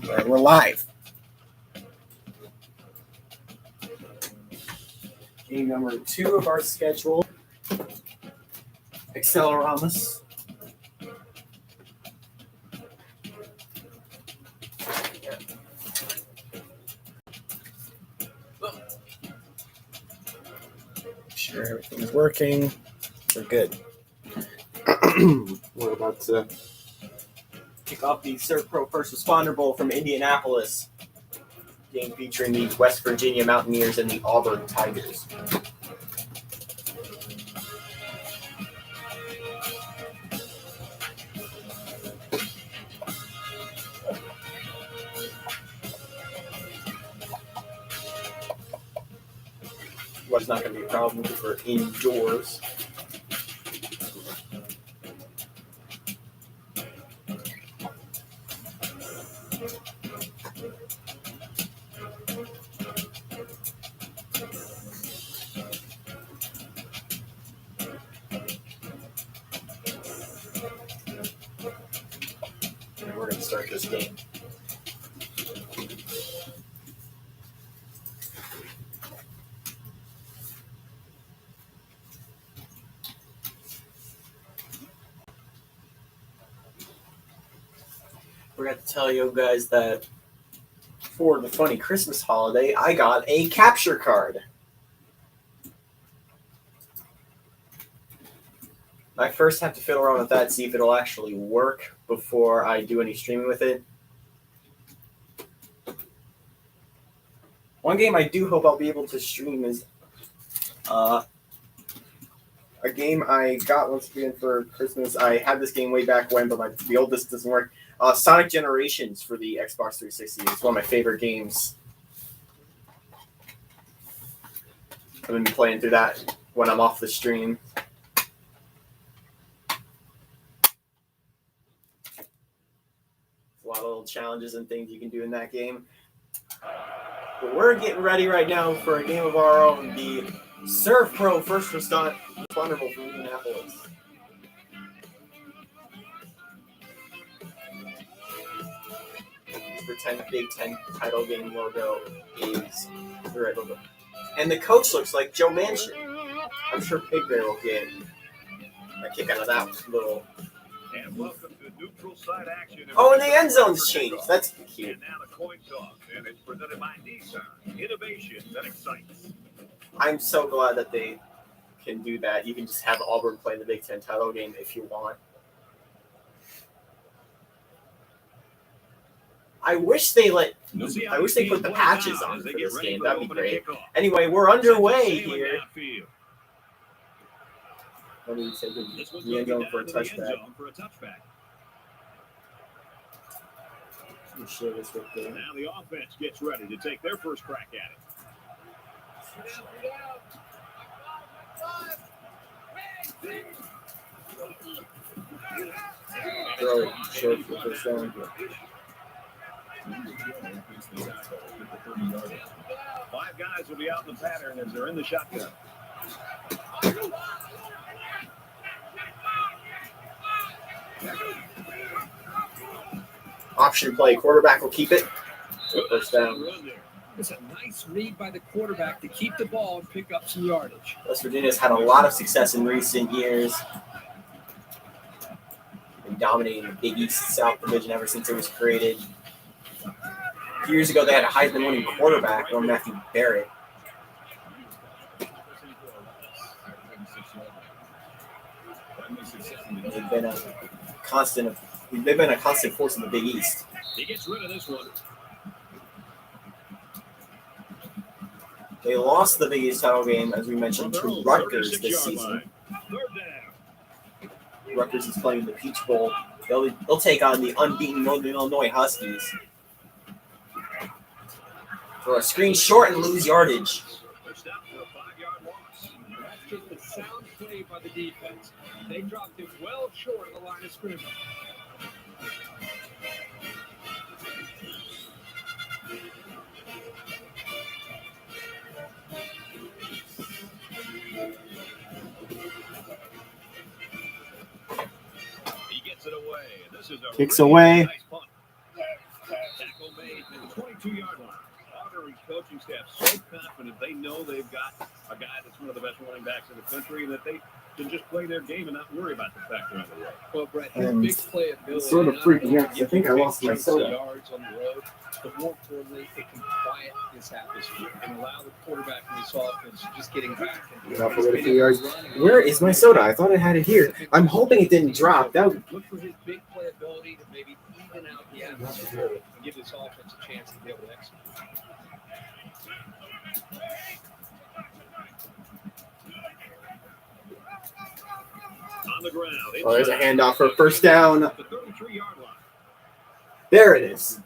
We're live. Game number 2 of our schedule. Acceleramus. Sure everything is working. We're good. We're about to kick off the Servpro First Responder Bowl from Indianapolis. Game featuring the West Virginia Mountaineers and the Auburn Tigers. What's not going to be a problem because we're indoors. And we're going to start this game. We're going to tell you guys that for the funny Christmas holiday, I got a capture card. I first have to fiddle around with that, see if it'll actually work before I do any streaming with it. One game I do hope I'll be able to stream is a game I got once again for Christmas. I had this game way back when, but the old disc doesn't work. Sonic Generations for the Xbox 360. It's one of my favorite games. I've been playing through that when I'm off the stream. A lot of little challenges and things you can do in that game. But we're getting ready right now for a game of our own, the Servpro First Responder Bowl from Indianapolis. Pretend Big Ten title game logo is the right logo. And the coach looks like Joe Manchin. I'm sure Pig Bear will get a kick out of that little. And welcome to neutral side action. Oh, and the end zone's changed. That's cute. And now the coin toss, and it's presented by Nissan. Innovation that excites. I'm so glad that they can do that. You can just have Auburn play the Big Ten title game if you want. I wish they put the patches on for this game. That'd be great. Anyway, we're underway here. Let me take the end zone for a touchback. Let me share this right there. Now the offense gets ready to take their first crack at it. Throw it short for first down. 5 guys will be out in the pattern as they're in the shotgun. Option play. Quarterback will keep it. First down. It's a nice read by the quarterback to keep the ball and pick up some yardage. West Virginia's had a lot of success in recent years. Been dominating the Big East South Division ever since it was created. A few years ago, they had a Heisman-winning quarterback, Matthew Barrett. They've been a constant force in the Big East. He gets rid of this one. They lost the Big East title game, as we mentioned, to Rutgers this season. Rutgers is playing the Peach Bowl. They'll take on the unbeaten Northern Illinois Huskies. For a screen short and lose yardage. That's just a sound play by the defense. They dropped it well short of the line of scrimmage. He gets it away. This is a Kicks really away. nice punt. Tackle staff so confident they know they've got a guy that's one of the best running backs in the country, and that they can just play their game and not worry about the factor on the road. Well, Brett, And big playability. It's sort of freaking out because I think I lost my soda. Yards on the road, but more importantly, it can quiet this atmosphere and allow the quarterback in this offense just getting back. Not for a few yards. Where is my soda? I thought I had it here. I'm hoping it didn't drop. That would... Look for his big playability to maybe even out the atmosphere and give this offense a chance to be able to execute. On the ground. Oh, there's a handoff for first down. The 33-yard line. There it is.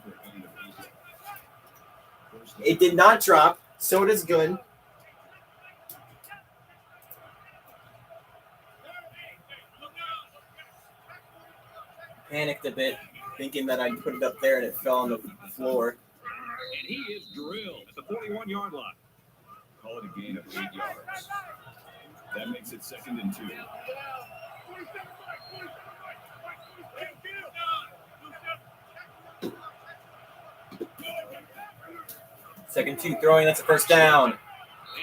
It did not drop. Soda's good. Panicked a bit, thinking that I'd put it up there and it fell on the floor. And he is drilled at the 41-yard line. Call it a gain of 8 yards. That makes it 2nd and 2. Second 2 throwing, that's a first down.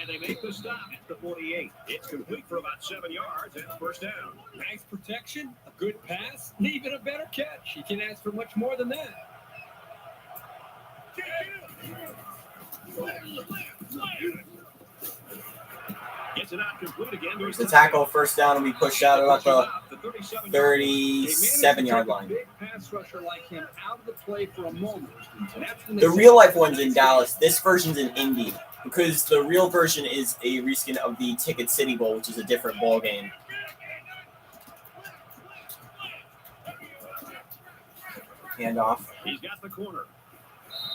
And they make the stop at the 48. It's complete for about 7 yards and first down. Nice protection, a good pass, and even a better catch. You can ask for much more than that. Gets it out complete again. There's the tackle, first down, and we pushed out about the 37-yard line. Big pass rusher like him out of the play for a moment. The real-life one's in Dallas. This version's in Indy, because the real version is a reskin of the Ticket City Bowl, which is a different ball game. Handoff. He's got the corner.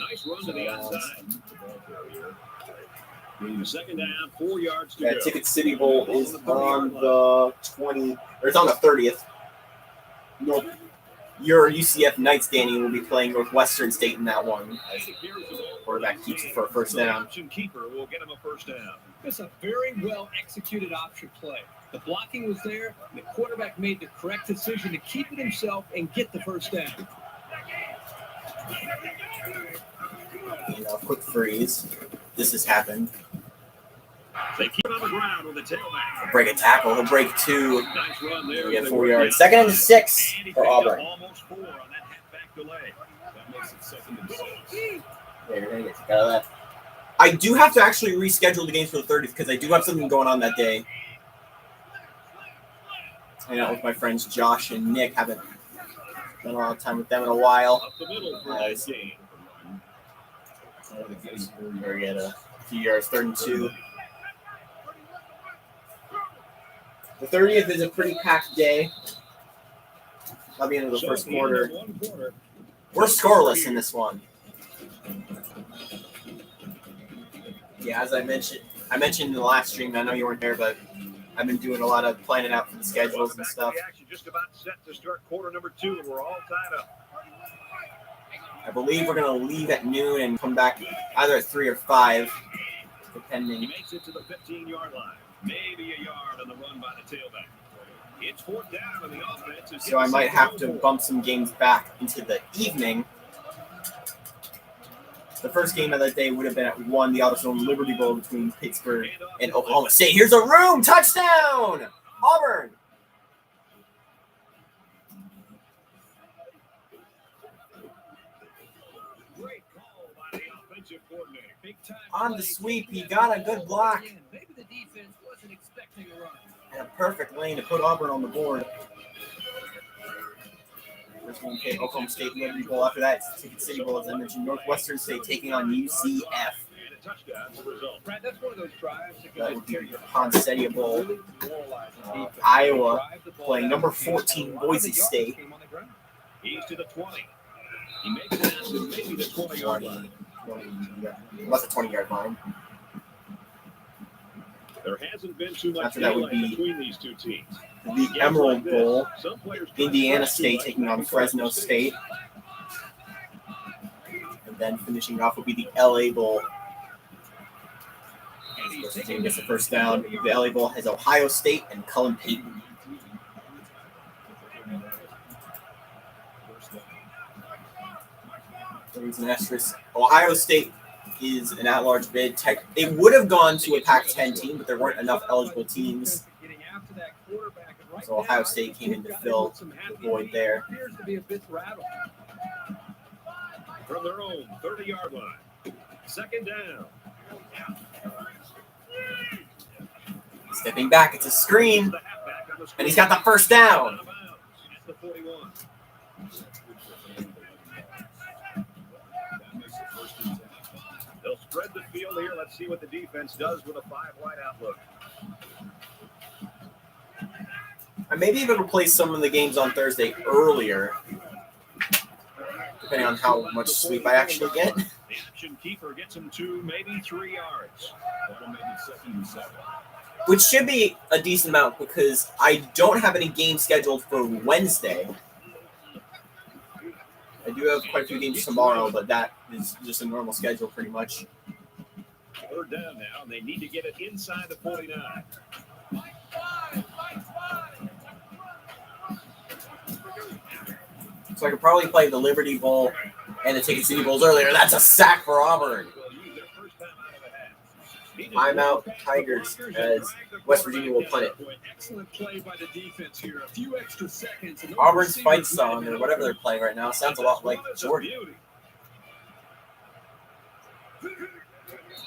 Nice run to the outside. Second down, 4 yards to go. That Ticket City Bowl is on the 20, or it's on the 30th. Nope. Your UCF Knights, Danny, will be playing Northwestern State in that one. Quarterback keeps it for a first down. Option keeper will get him a first down. It's a very well executed option play. The blocking was there. And the quarterback made the correct decision to keep it himself and get the first down. Quick freeze. This has happened. They keep it on the ground with the tailback. Break a tackle. He'll break 2. Nice run there. We get 4 yards. 2nd and 6 for Auburn. Almost 4 on that halfback delay. That makes it 2nd and 6. There, you're gonna get out of that. I do have to actually reschedule the games for the 30th because I do have something going on that day. Hang out with my friends Josh and Nick. Haven't spent a lot of time with them in a while. Up the middle for that game. We're get a few yards. 3rd and 2. The 30th is a pretty packed day. By the end of the first quarter. We're scoreless in this one. Yeah, as I mentioned in the last stream, I know you weren't there, but I've been doing a lot of planning out for the schedules and stuff. Just about set to start quarter number 2, and we're all tied up. I believe we're going to leave at noon and come back either at 3 or 5, depending. He makes it to the 15-yard line. Maybe a yard on the run by the tailback. It's 4th down, and the offense is... So I might have to bump some games back into the evening. The first game of that day would have been at 1, the AutoZone Liberty Bowl between Pittsburgh and Oklahoma State. Here's a room touchdown! Auburn! Great call by the offensive coordinator. Big time On the sweep, he got a good block. Maybe the defense wasn't expecting a run. And a perfect lane to put Auburn on the board. First one, Oklahoma State Liberty Bowl. After that, it's Ticket City Bowl, as I mentioned. Northwestern State taking on UCF. Brad, that's one of those drives That would be the Poncetia Bowl. Iowa playing number 14 Boise State. He's to the 20. He makes it out to maybe the 20-yard line. Unless a 20-yard line. There hasn't been too much After that would be between these two teams. The Emerald Bowl. Indiana State taking on Fresno State. And then finishing off would be the LA Bowl. This team gets the first down. The LA Bowl has Ohio State and Cullen Payton. There's an asterisk. Ohio State is an at-large bid. It would have gone to a Pac-10 team, but there weren't enough eligible teams. So Ohio State came in to fill the void there. From their own 30-yard line. Second down. Stepping back, it's a screen, and he's got the first down. They'll spread the field here. Let's see what the defense does with a 5-wide outlook. I maybe even replace some of the games on Thursday earlier, depending on how much sleep I actually get. The action keeper gets him to maybe 3 yards. That'll make it 2nd and 7. Which should be a decent amount because I don't have any games scheduled for Wednesday. I do have quite a few games tomorrow, but that is just a normal schedule pretty much. 3rd down now, and they need to get it inside the 49. So I could probably play the Liberty Bowl and the Ticket City Bowls earlier. That's a sack for Auburn. Timeout Tigers as West Virginia will punt it. Excellent play by the defense here. A few extra seconds. Auburn's fight song or whatever they're playing right now sounds a lot like Jordan.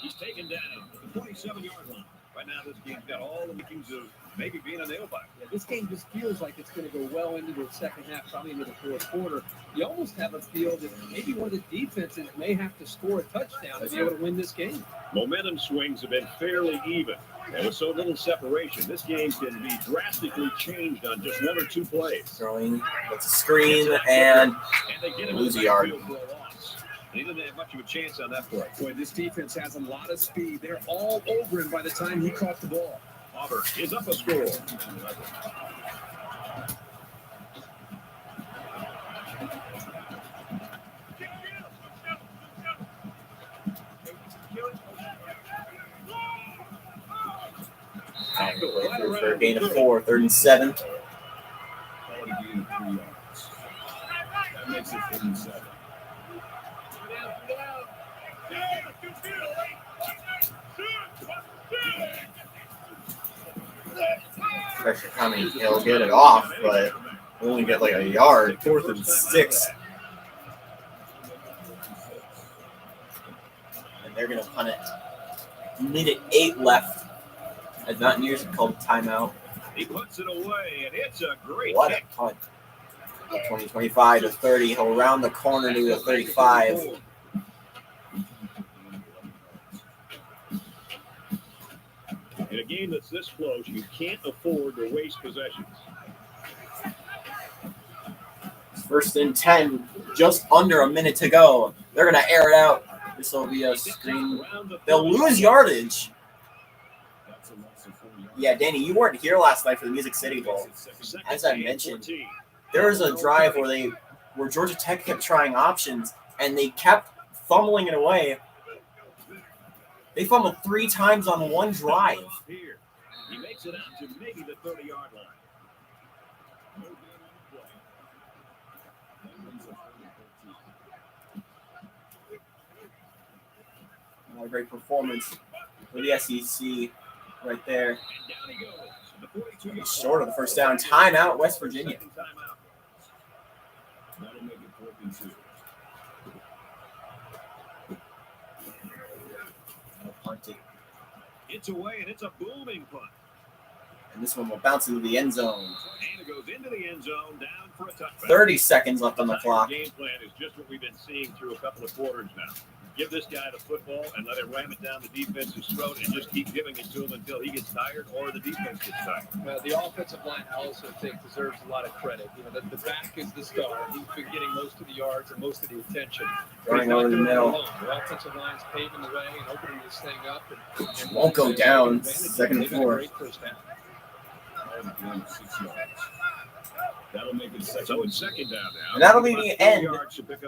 He's taken down at the 27-yard line. Right now, this game's got all the makings of maybe being a nail biter. Yeah, this game just feels like it's going to go well into the second half, probably into the fourth quarter. You almost have a feel that maybe one of the defenses may have to score a touchdown to be able to win this game. Momentum swings have been fairly even. And with so little separation, this game can be drastically changed on just 1 or 2 plays. Throwing, that's a screen, and they get him lose a yard. He didn't have much of a chance on that play. Boy, this defense has a lot of speed. They're all over him by the time he caught the ball. Auburn is up a score. For a gain of 4, 3rd and 7. That makes it 3rd and 7. Pressure coming. He'll get it off, but we'll only get like a yard. 4th and 6. And they're going to punt it. Minute 8 left. As Mountaineers have called a timeout. He puts it away, and it's a great What kick. a punt. 20-25 to 30. He'll round the corner to the 35. In a game that's this close, you can't afford to waste possessions. 1st and 10, just under a minute to go. They're going to air it out. This will be a screen. They'll lose yardage. Yeah, Danny, you weren't here last night for the Music City Bowl. As I mentioned, there was a drive where Georgia Tech kept trying options, and they kept fumbling it away. They fumbled 3 times on one drive. He makes it out to maybe the 30-yard line. What a great performance for the SEC right there. Short of the first down. Timeout, West Virginia. That'll make it 4th and 2. Punted. It's away, and it's a booming punt. And this one will bounce into the end zone. And it goes into the end zone, down for a touchdown. 30 seconds left on the clock. Game plan is just what we've been seeing through a couple of quarters now. Give this guy the football and let him ram it down the defense's throat and just keep giving it to him until he gets tired or the defense gets tired. Well, the offensive line, I also think, deserves a lot of credit. You know, the back is the star. He's been getting most of the yards and most of the attention. Running over the middle. The offensive line's paving the way and opening this thing up. And won't go down. 2nd and 4. That'll make it second. So it's 2nd down now. And that'll be the end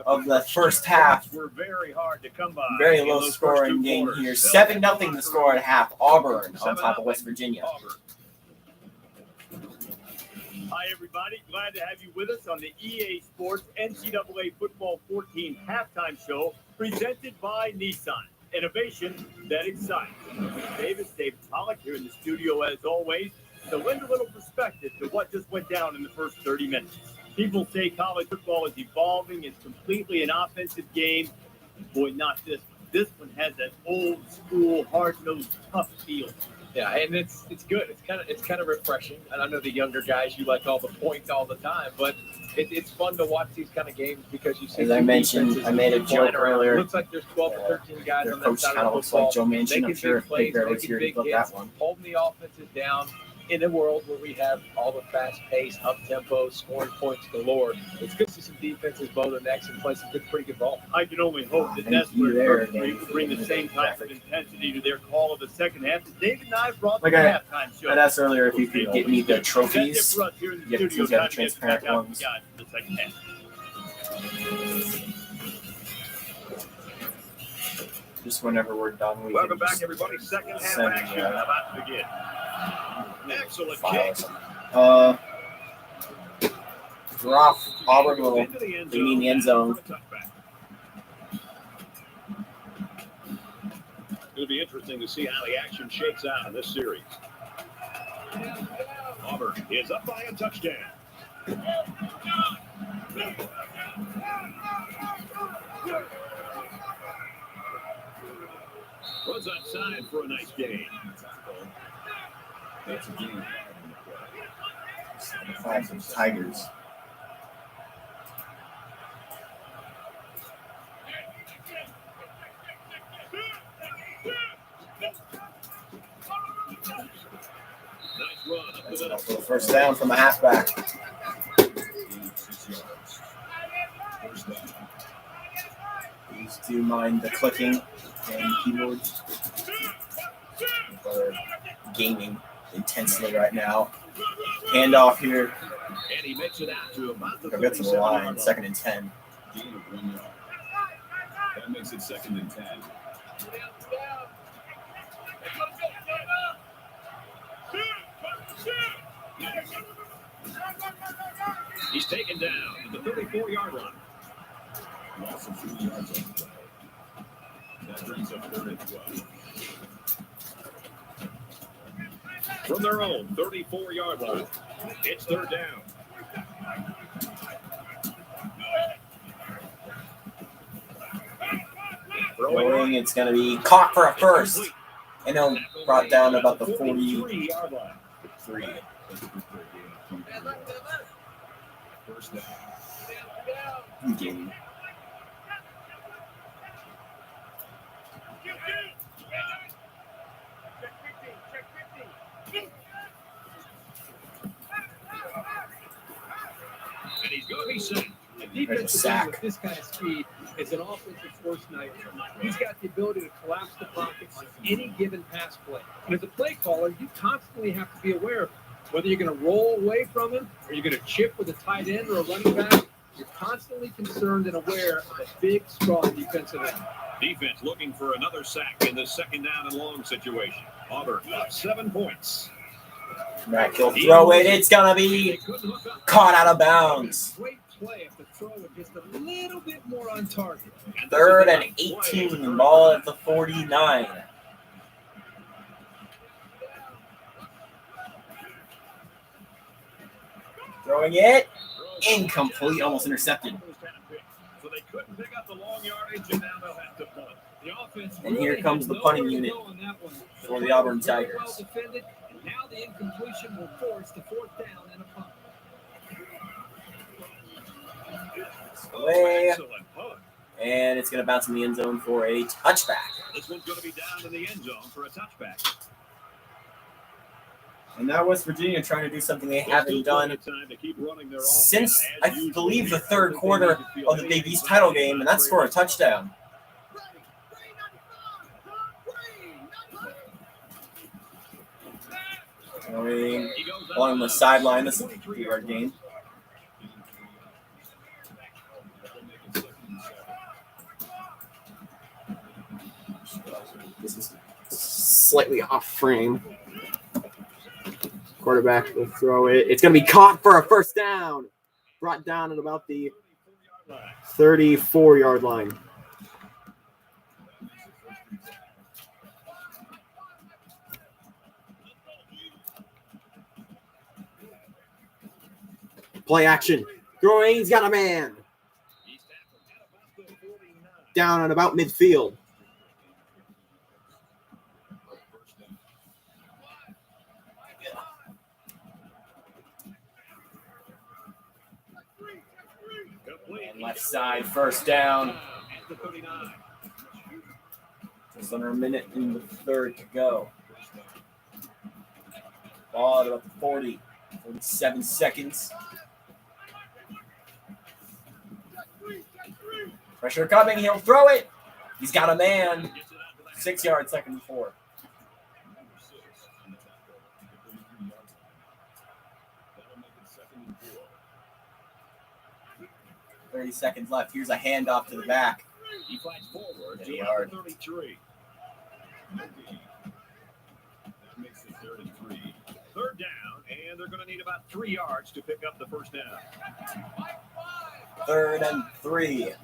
of the first half. We're very hard to come by. Very low scoring game here. 7-0 the score at half. Auburn on top of West Virginia. Hi, everybody. Glad to have you with us on the EA Sports NCAA Football 14 halftime show presented by Nissan. innovation that excites. David Pollock here in the studio as always to lend a little perspective to what just went down in the first 30 minutes. People say college football is evolving. It's completely an offensive game. Boy, not this one. This one has that old school, hard-nosed, tough feel. Yeah, and it's good. It's kind of refreshing. And I know the younger guys, you like all the points all the time, but it's fun to watch these kind of games because you see. As I mentioned, I made a joke earlier. It looks like there's 12 or 13 guys Their on that coach side kind of of the looks like football. Joe Manchin. I'm sure if Big Bear was here to build that one. Holding the offenses down in a world where we have all the fast-paced, up-tempo, scoring points galore. It's good to see some defenses bow their necks and play some pretty good ball. I can only hope that Nessler will bring the same type of intensity to their call of the second half that David and I brought to the halftime show. I asked earlier if you could get me the trophies. Yeah, he's got the transparent ones. Just whenever we're done, we Welcome can back, just everybody. Second half send, action about to begin. Excellent kick. Drop. Auburn will be in the end zone. It'll be interesting to see how the action shakes out in this series. Auburn is up by a touchdown. Runs outside for a nice gain. That's a game. Tigers. Nice run up That's the enough for the first down from the halfback. Please do mind the clicking and keyboards. We're gaming intensely right now. Handoff here. And he makes it out to about the Go get to the line. 2nd and 10. Gain of 1 yard. That makes it 2nd and 10. He's taken down to the 34-yard line. Loss of 3 yards on the play. That brings up 3rd and 12. From their own 34-yard line, it's 3rd down. Throwing, it's going to be caught for a first. And he'll brought down about the 43-yard line. 43. First down. Game. And he's going to be sacked. Defensive end with this kind of speed is an offensive force nightmare. He's got the ability to collapse the pocket on any given pass play. And as a play caller, you constantly have to be aware of whether you're going to roll away from him or you're going to chip with a tight end or a running back. You're constantly concerned and aware of a big, strong defensive end. Defense looking for another sack in this 2nd down and long situation. Auburn up 7 points. Mac, he'll throw it. It's going to be caught out of bounds. Great play if the throw was just a little bit more on target. 3rd and 18. Ball at the 49. Throwing it. Incomplete. Almost intercepted. So they couldn't pick up the long yardage, and now they'll have to punt. The offense And here comes the punting unit for the Auburn Tigers. Well defended, and now the incompletion will force the 4th down and a punt. Away. Excellent punt. And it's going to bounce in the end zone for a touchback. This one's going to be down in the end zone for a touchback. And now West Virginia trying to do something they haven't done since, I believe, the 3rd quarter of the Big East title game, and that's score a touchdown. Going along the sideline. This is a 3-yard game. This is slightly off frame. Quarterback will throw it. It's going to be caught for a first down. Brought down at about the 34-yard line. Play action. Throwing. He's got a man. He's tackled at about the 49. Down on about midfield. Complete. And left side, first down. At the 39. Just under a minute in the third to go. Ball at about 40. 47 seconds. Pressure coming. He'll throw it. He's got a man. 6 yards, second and 4. 30 seconds left. Here's a handoff to the back. He fights forward There to you about are. the 33. That makes it 3rd and 3. Third down, and they're going to need about 3 yards to pick up the first down. 3rd and 3.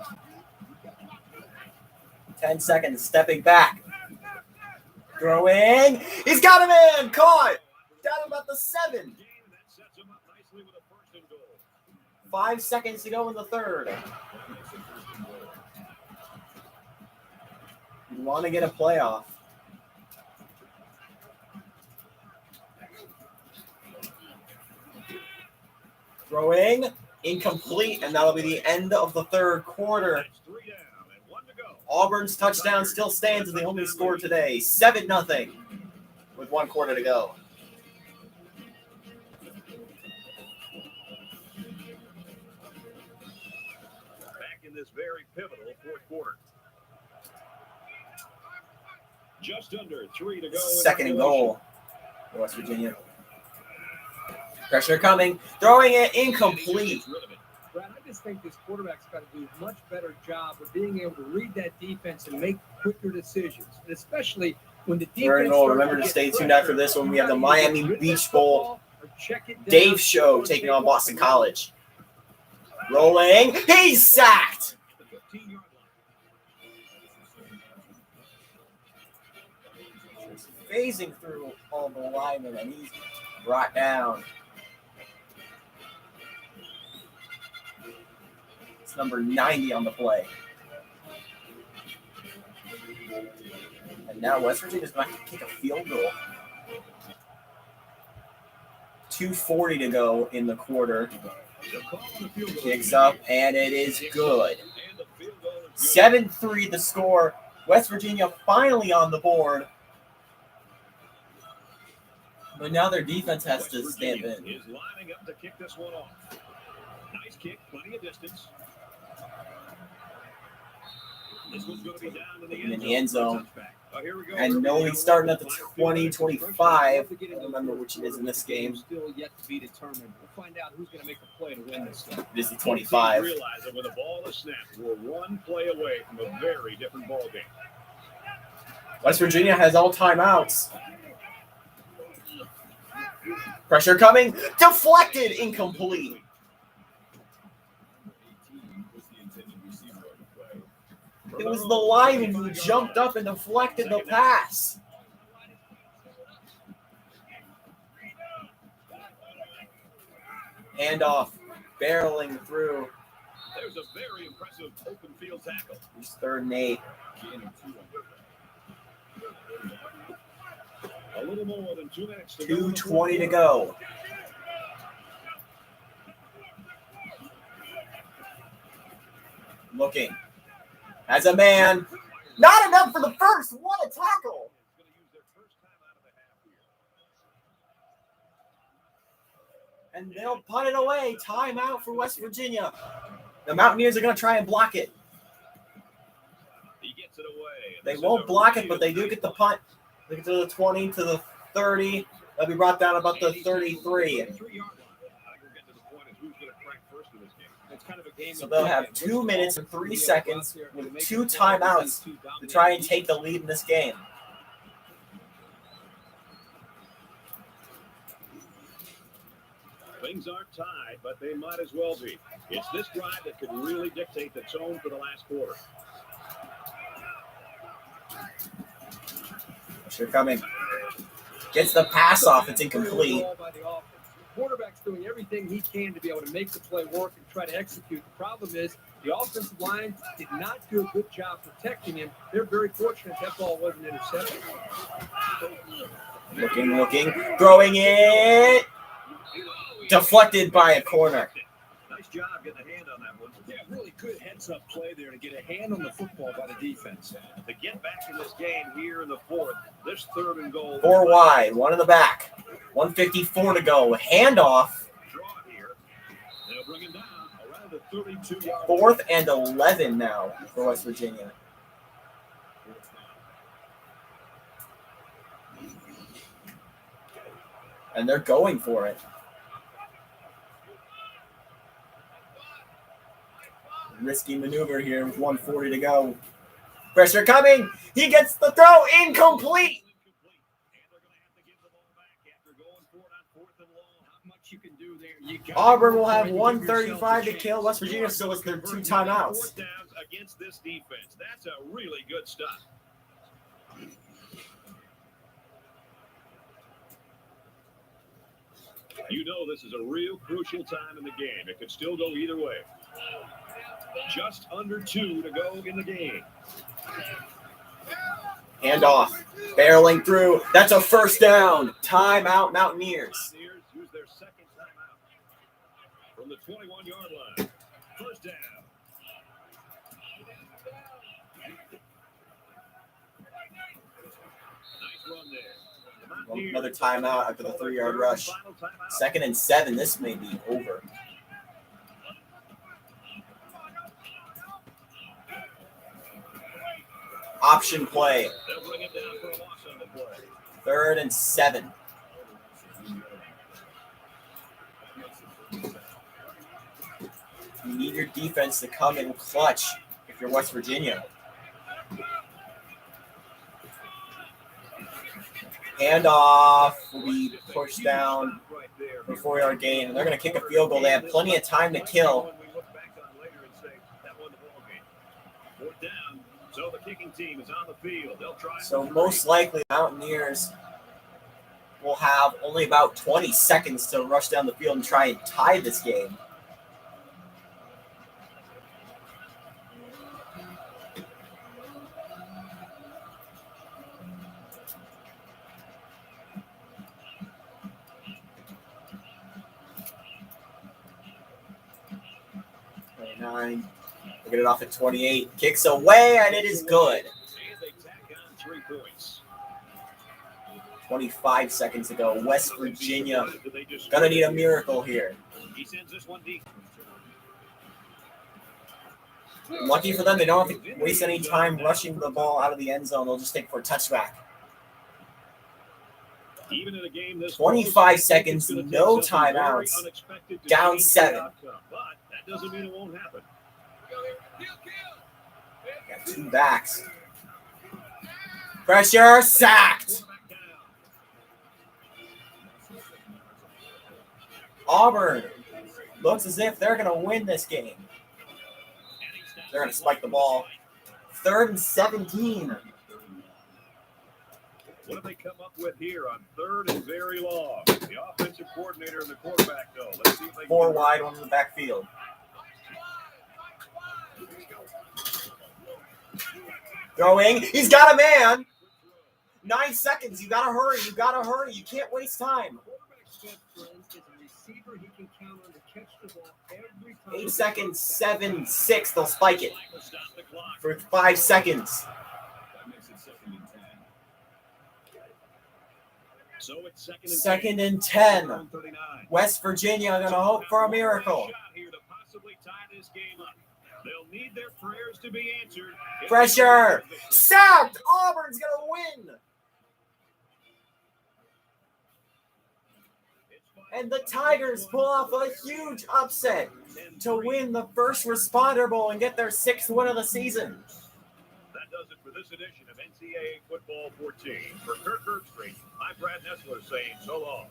10 seconds. Stepping back. Throwing. He's got a man. Caught. Down about the 7. That sets him up nicely with a first and goal. 5 seconds to go in the third. You want to get a playoff. Throwing. Incomplete, and that'll be the end of the third quarter. That's 3 down and 1 to go. Auburn's touchdown still stands as the only score today. 7-0 with 1 quarter to go. Back in this very pivotal fourth quarter. Just under 3 to go. Second and goal for West Virginia. Pressure coming. Throwing it incomplete. Brad, I just think this quarterback's got to do a much better job of being able to read that defense and make quicker decisions, and especially when the defense. Third and goal. Remember to stay tuned after this one. We have the Miami Beach Bowl. Dave Show taking on Boston College. Rolling. He's sacked. Phasing through all the linemen, and he's brought down. It's number 90 on the play. And now West Virginia's going to kick a field goal. 2:40 to go in the quarter. Kicks up, and it is good. 7-3 the score. West Virginia finally on the board. But now their defense has to stand in. Is lining up to kick this one off. Nice kick, plenty of distance. This one's going to be down to In the end zone. Oh, here we go. And no, he's starting at the 20-25. I don't remember which it is in this game. Still yet to be determined. We'll find out who's going to make a play to win this game. It is the 25. Realize that when the ball is snapped, we're 1 play away from a very different ball game. West Virginia has all timeouts. Pressure coming. Deflected. Incomplete. It was the lineman who jumped up and deflected the pass. Handoff. Barreling through. There's a very impressive open field tackle. It's 3rd and 8. A little more than 2 minutes to 2:20 to go. Looking. As a man. Not enough for the first. What a tackle. And they'll punt it away. Timeout for West Virginia. The Mountaineers are going to try and block it. He gets it away. They won't block it, but they do get the punt. They get to the 20, to the 30. They'll be brought down about the 33. So they'll have 2 minutes and 3 seconds with 2 timeouts to try and take the lead in this game. Things aren't tied, but they might as well be. It's this drive that could really dictate the tone for the last quarter. Pressure coming. Gets the pass off. It's incomplete. quarterback's doing everything he can to be able to make the play work and try to execute. The problem is the offensive line did not do a good job protecting him. They're very fortunate that ball wasn't intercepted. Looking, throwing it. Deflected by a corner. Nice job getting a hand on that one. Yeah, really good heads-up play there to get a hand on the football by the defense. To get back in this game here in the fourth, this 3rd and goal. 4 wide, 1 in the back. 1:54 to go. Handoff. Draw here. They'll bring him down around the 32-yard. 4th and 11 now for West Virginia. And they're going for it. Risky maneuver here with 1:40 to go. Pressure coming. He gets the throw. Incomplete. Auburn will have 1:35 to kill. West Virginia still has their 2 timeouts. 4th downs against this defense. That's a really good stop. You know this is a real crucial time in the game. It could still go either way. Just under 2 to go in the game. Handoff. Barreling through. That's a 1st down. Timeout, Mountaineers. Mountaineers use their 2nd timeout. From the 21-yard line. 1st down. Nice run there. Another timeout after the 3-yard rush. 2nd and 7. This may be over. Option play. They'll bring it down for a loss on the play. 3rd and 7. You need your defense to come in clutch if you're West Virginia. Handoff will be pushed down for a 4-yard gain, and they're going to kick a field goal. They have plenty of time to kill. So the kicking team is on the field. They'll try. So most likely Mountaineers will have only about 20 seconds to rush down the field and try and tie this game. They get it off at 28. Kicks away, and it is good. And they tack on 3 points. 25 seconds to go. West Virginia gonna need a miracle here. He sends this one deep. Lucky for them, they don't have to waste any time rushing the ball out of the end zone. They'll just take it for a touchback. Even in a game this 25 seconds, no timeouts. Down 7. But that doesn't mean it won't happen. Got 2 backs. Pressure, sacked. Auburn looks as if they're going to win this game. They're going to spike the ball. 3rd and 17. What do they come up with here on 3rd and very long? The offensive coordinator and the quarterback, though. Let's see if they 4 wide, 1 in the backfield. Throwing. He's got a man. 9 seconds. You got to hurry. You got to hurry. You can't waste time. 8 seconds. 7, 6. They'll spike it for 5 seconds. So it's 2nd and 10. West Virginia going to hope for a miracle. They'll need their prayers to be answered. Pressure. Sacked. Auburn's going to win. And the Tigers pull off a huge upset to win the First Responder Bowl and get their 6th win of the season. That does it for this edition of NCAA Football 14. For Kirk Herbstreit, I'm Brad Nessler saying so long.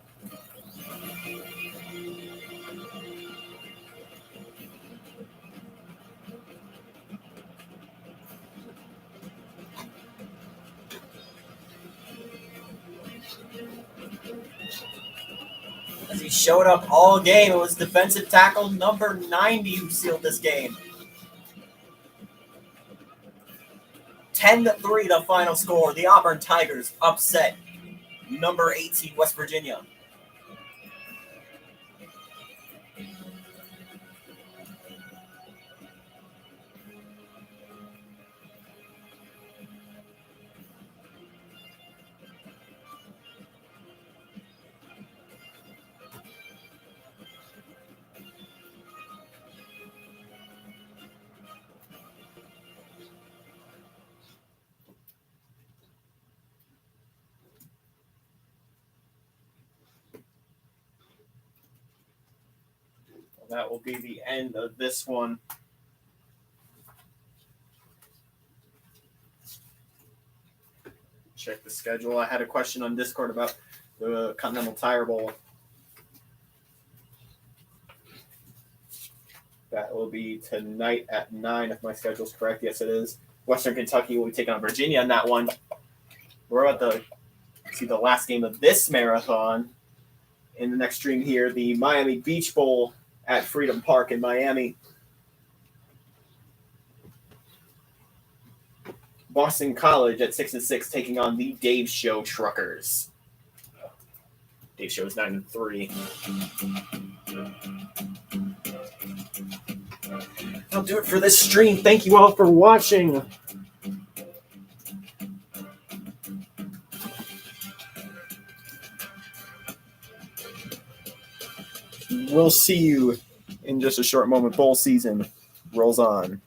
as he showed up all game. It was defensive tackle number 90 who sealed this game. 10-3 the final score. The Auburn Tigers upset number 18 West Virginia. That will be the end of this one. Check the schedule. I had a question on Discord about the Continental Tire Bowl. That will be tonight at 9, if my schedule's correct. Yes, it is. Western Kentucky will be taking on Virginia in that one. We're about to see the last game of this marathon. In the next stream here, the Miami Beach Bowl at Freedom Park in Miami. Boston College at 6-6 taking on the Dave Show Truckers. Dave Show is 9-3. That'll do it for this stream. Thank you all for watching. We'll see you in just a short moment. Bowl season rolls on.